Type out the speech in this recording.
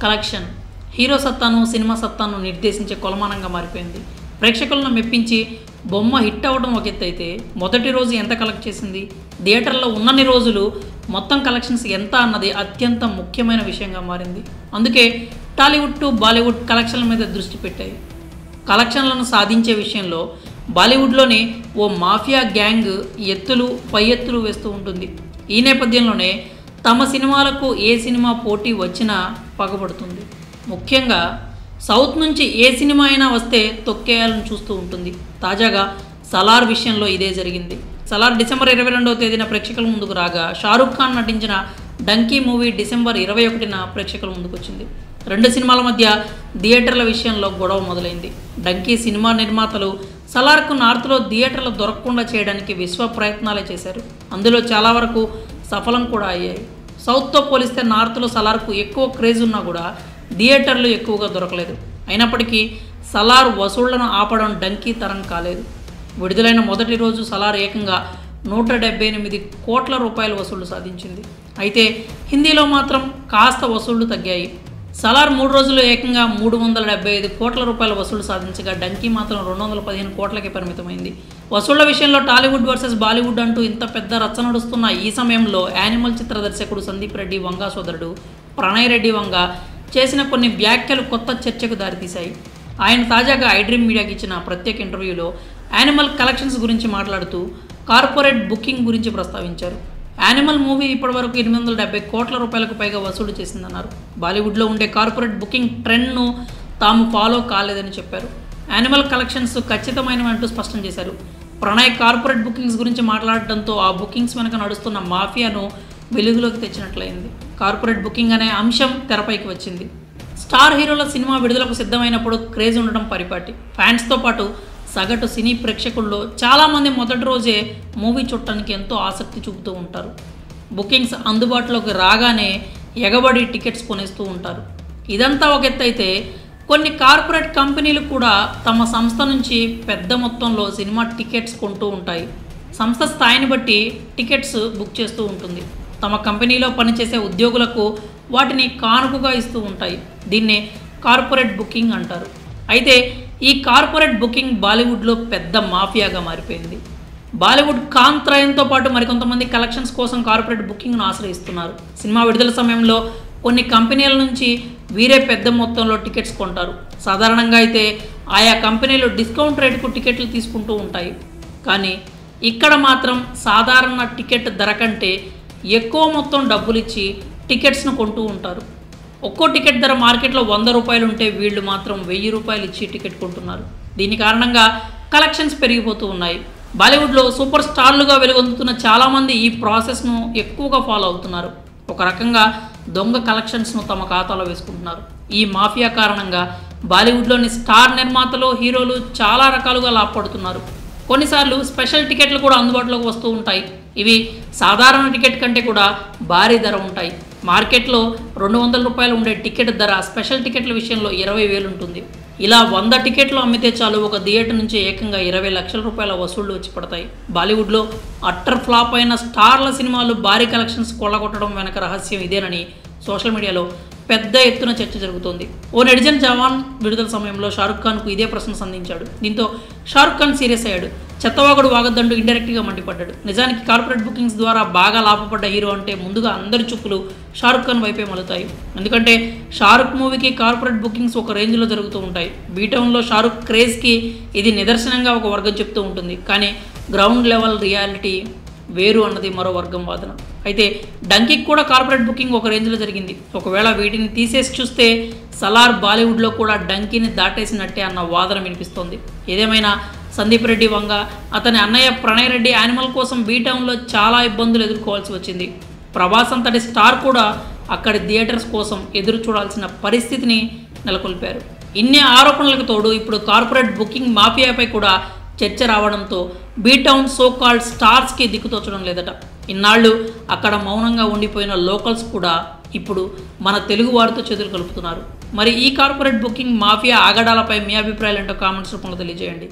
Collection hero సత్తాను cinema సత్తాను నిర్దేశించే కొలమానంగా మారిపోయింది. ప్రేక్షకులను మెప్పించి బొమ్మ హిట్ అవ్వడం ఒక ఎత్తు అయితే మొదటి రోజు ఎంత కలెక్ట్ చేసింది, థియేటర్లో ఉన్నన్ని రోజులు మొత్తం కలెక్షన్స్ ఎంత అన్నది అత్యంత ముఖ్యమైన విషయంగా మారింది. అందుకే టాలీవుడ్ టు బాలీవుడ్ కలెక్షన్ల మీద దృష్టి పెట్టాయి. కలెక్షన్లను సాధించే విషయంలో బాలీవుడ్లోని ఓ మాఫియా గ్యాంగ్ ఎత్తులు పై ఎత్తులు వేస్తూ ఉంటుంది. ఈ నేపథ్యంలోనే తమ సినిమాలకు ఏ సినిమా పోటీ వచ్చినా పగబడుతుంది. ముఖ్యంగా సౌత్ నుంచి ఏ సినిమా అయినా వస్తే తొక్కేయాలని చూస్తూ ఉంటుంది. తాజాగా సలార్ విషయంలో ఇదే జరిగింది. సలార్ డిసెంబర్ 22వ తేదీన ప్రేక్షకుల ముందుకు రాగా, షారుఖ్ ఖాన్ నటించిన డంకీ మూవీ డిసెంబర్ 21న ప్రేక్షకుల ముందుకు వచ్చింది. రెండు సినిమాల మధ్య థియేటర్ల విషయంలో గొడవ మొదలైంది. డంకీ సినిమా నిర్మాతలు సలార్కు నార్త్లో థియేటర్లు దొరకకుండా చేయడానికి విశ్వ ప్రయత్నాలే చేశారు. అందులో చాలా వరకు సఫలం కూడా అయ్యాయి. సౌత్తో పోలిస్తే నార్త్లో సలార్కు ఎక్కువ క్రేజ్ ఉన్నా కూడా థియేటర్లు ఎక్కువగా దొరకలేదు. అయినప్పటికీ సలార్ వసూళ్లను ఆపడం డంకీ తరం కాలేదు. విడుదలైన మొదటి రోజు సలార్ ఏకంగా 178 కోట్ల రూపాయల వసూళ్లు సాధించింది. అయితే హిందీలో మాత్రం కాస్త వసూళ్లు తగ్గాయి. సలార్ 3 రోజులు ఏకంగా 375 కోట్ల రూపాయల వసూళ్లు సాధించగా డంకీ మాత్రం 215 కోట్లకి పరిమితమైంది. వసూళ్ల విషయంలో టాలీవుడ్ వర్సెస్ బాలీవుడ్ అంటూ ఇంత పెద్ద రచ్చ నడుస్తున్న ఈ సమయంలో యానిమల్ చిత్ర దర్శకుడు సందీప్ రెడ్డి వంగా సోదరుడు ప్రణయ్ రెడ్డి వంగా చేసిన కొన్ని వ్యాఖ్యలు కొత్త చర్చకు దారితీశాయి. ఆయన తాజాగా ఐడ్రీమ్ మీడియాకి ఇచ్చిన ప్రత్యేక ఇంటర్వ్యూలో యానిమల్ కలెక్షన్స్ గురించి మాట్లాడుతూ కార్పొరేట్ బుకింగ్ గురించి ప్రస్తావించారు. యానిమల్ మూవీ ఇప్పటివరకు 870 కోట్ల రూపాయలకు పైగా వసూలు చేసిందన్నారు. బాలీవుడ్లో ఉండే కార్పొరేట్ బుకింగ్ ట్రెండ్ను తాము ఫాలో కాలేదని చెప్పారు. యానిమల్ కలెక్షన్స్ ఖచ్చితమైనవి అంటూ స్పష్టం చేశారు. ప్రణయ్ కార్పొరేట్ బుకింగ్స్ గురించి మాట్లాడడంతో ఆ బుకింగ్స్ వెనుక నడుస్తున్న మాఫియాను వెలుగులోకి తెచ్చినట్లయింది. కార్పొరేట్ బుకింగ్ అనే అంశం తెరపైకి వచ్చింది. స్టార్ హీరోల సినిమా విడుదలకు సిద్ధమైనప్పుడు క్రేజ్ ఉండడం పరిపాటి. ఫ్యాన్స్తో పాటు సగటు సినీ ప్రేక్షకుల్లో చాలామంది మొదటి రోజే మూవీ చూడటానికి ఎంతో ఆసక్తి చూపుతూ ఉంటారు. బుకింగ్స్ అందుబాటులోకి రాగానే ఎగబడి టికెట్స్ కొనేస్తూ ఉంటారు. ఇదంతా ఒక ఎత్తు అయితే కొన్ని కార్పొరేట్ కంపెనీలు కూడా తమ సంస్థ నుంచి పెద్ద మొత్తంలో సినిమా టికెట్స్ కొంటూ ఉంటాయి. సంస్థ స్థాయిని బట్టి టికెట్స్ బుక్ చేస్తూ ఉంటుంది. తమ కంపెనీలో పనిచేసే ఉద్యోగులకు వాటిని కానుకగా ఇస్తూ ఉంటాయి. దీన్నే కార్పొరేట్ బుకింగ్ అంటారు. అయితే ఈ కార్పొరేట్ బుకింగ్ బాలీవుడ్లో పెద్ద మాఫియాగా మారిపోయింది. బాలీవుడ్ కాంత్రయంతో పాటు మరికొంతమంది కలెక్షన్స్ కోసం కార్పొరేట్ బుకింగ్ను ఆశ్రయిస్తున్నారు. సినిమా విడుదల సమయంలో కొన్ని కంపెనీల నుంచి వీరే పెద్ద మొత్తంలో టికెట్స్ కొంటారు. సాధారణంగా అయితే ఆయా కంపెనీలు డిస్కౌంట్ రేటుకు టికెట్లు తీసుకుంటూ ఉంటాయి. కానీ ఇక్కడ మాత్రం సాధారణ టికెట్ ధర కంటే ఎక్కువ మొత్తం డబ్బులు ఇచ్చి టికెట్స్ను కొంటూ ఉంటారు. ఒక్కో టికెట్ ధర మార్కెట్లో 100 రూపాయలు ఉంటే వీళ్ళు మాత్రం 1000 రూపాయలు ఇచ్చి టికెట్ కొంటున్నారు. దీని కారణంగా కలెక్షన్స్ పెరిగిపోతూ ఉన్నాయి. బాలీవుడ్లో సూపర్ స్టార్లుగా వెలుగొందుతున్న చాలామంది ఈ ప్రాసెస్ను ఎక్కువగా ఫాలో అవుతున్నారు. ఒక రకంగా దొంగ కలెక్షన్స్ను తమ ఖాతాలో వేసుకుంటున్నారు. ఈ మాఫియా కారణంగా బాలీవుడ్లోని స్టార్ నిర్మాతలు హీరోలు చాలా రకాలుగా లాభపడుతున్నారు. కొన్నిసార్లు స్పెషల్ టికెట్లు కూడా అందుబాటులోకి వస్తూ ఉంటాయి. ఇవి సాధారణ టికెట్ కంటే కూడా భారీ ధర ఉంటాయి. మార్కెట్లో 200 రూపాయలు ఉండే టికెట్ ధర స్పెషల్ టికెట్ల విషయంలో 20,000 ఉంటుంది. ఇలా 100 టికెట్లు అమ్మితే చాలు ఒక థియేటర్ నుంచి ఏకంగా 20 లక్షల రూపాయల వసూళ్లు వచ్చి పడతాయి. బాలీవుడ్లో అట్టర్ ఫ్లాప్ అయిన స్టార్ల సినిమాలు భారీ కలెక్షన్స్ కొల్లగొట్టడం వెనక రహస్యం ఇదేనని సోషల్ మీడియాలో పెద్ద ఎత్తున చర్చ జరుగుతోంది. ఓ నెటిజన్ జవాన్ విడుదల సమయంలో షారుఖ్ ఖాన్కు ఇదే ప్రశ్న సంధించాడు. దీంతో షారుఖ్ ఖాన్ సీరియస్ అయ్యాడు. చెత్తవాగుడు వాగద్దంటూ ఇండైరెక్ట్గా మండిపడ్డాడు. నిజానికి కార్పొరేట్ బుకింగ్స్ ద్వారా బాగా లాభపడ్డ హీరో అంటే ముందుగా అందరి చూపులు షారుఖ్ ఖాన్ వైపే మలుతాయి. ఎందుకంటే షారుఖ్ మూవీకి కార్పొరేట్ బుకింగ్స్ ఒక రేంజ్లో జరుగుతూ ఉంటాయి. బీటౌన్లో షారుఖ్ క్రేజ్కి ఇది నిదర్శనంగా ఒక వర్గం చెప్తూ ఉంటుంది. కానీ గ్రౌండ్ లెవెల్ రియాలిటీ వేరు అన్నది మరో వర్గం వాదన. అయితే డంకీకి కూడా కార్పొరేట్ బుకింగ్ ఒక రేంజ్లో జరిగింది. ఒకవేళ వీటిని తీసేసి చూస్తే సలార్ బాలీవుడ్లో కూడా డంకీని దాటేసినట్టే అన్న వాదన వినిపిస్తోంది. ఏదేమైనా సందీప్ రెడ్డి వంగ అతని అన్నయ్య ప్రణయ్ రెడ్డి యానిమల్ కోసం బీటౌన్లో చాలా ఇబ్బందులు ఎదుర్కోవాల్సి వచ్చింది. ప్రభాస్ అంతటి స్టార్ కూడా అక్కడి థియేటర్స్ కోసం ఎదురు చూడాల్సిన పరిస్థితిని నెలకొల్పారు. ఇన్ని ఆరోపణలకు తోడు ఇప్పుడు కార్పొరేట్ బుకింగ్ మాఫియాపై కూడా చర్చ రావడంతో బీటౌన్ సోకాల్డ్ స్టార్స్కి దిక్కుతోచడం లేదట. ఇన్నాళ్ళు అక్కడ మౌనంగా ఉండిపోయిన లోకల్స్ కూడా ఇప్పుడు మన తెలుగు వారితో చేతులు కలుపుతున్నారు. మరి ఈ కార్పొరేట్ బుకింగ్ మాఫియా ఆగడాలపై మీ అభిప్రాయాలు ఏంటో కామెంట్స్ రూపంలో తెలియజేయండి.